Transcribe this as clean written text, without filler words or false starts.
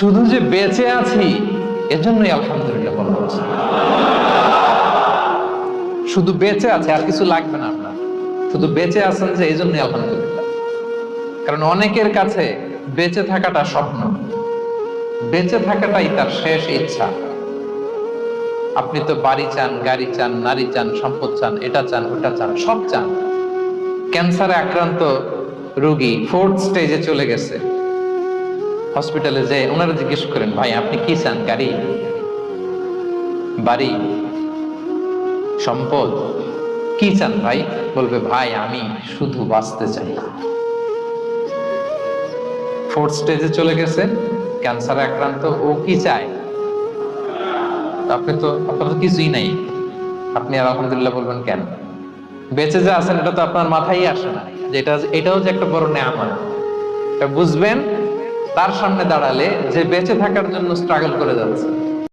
শুধু যে বেঁচে আছি এজন্যই আলহামদুলিল্লাহ বলা হচ্ছে। শুধু বেঁচে আছে, আর কিছু লাগবে না আপনার। শুধু বেঁচে আছেন যে এই জন্যই আলহামদুলিল্লাহ। কারণ অনেকের কাছে বেঁচে থাকাটা স্বপ্ন, বেঁচে থাকাটাই তার শেষ ইচ্ছা। আপনি তো বাড়ি চান, গাড়ি চান, নারী চান, সম্পদ চান, এটা চান, ওটা চান, সব চান। ক্যান্সারে আক্রান্ত রোগী 4th স্টেজে চলে গেছে, হসপিটালে যে ওনারা জিজ্ঞেস করেন, ভাই আপনি কি চান? গাড়ি, বাড়ি, সম্পদ, কি চান ভাই? বলবে, ভাই আমি শুধু বাঁচতে চাই। 4th স্টেজে চলে গেছে, ক্যান্সারে আক্রান্ত, ও কি চায়? আপনার তো কিছুই নাই, আপনি আর আলহামদুলিল্লাহ বলবেন কেন? বেঁচে যে আছেন এটা তো আপনার মাথায় আসে না, যে এটাও যে একটা বড় নেয়ামত। এটা বুঝবেন তার সামনে দাঁড়ালে, যে বেঁচে থাকার জন্য স্ট্রাগল করে যাচ্ছে।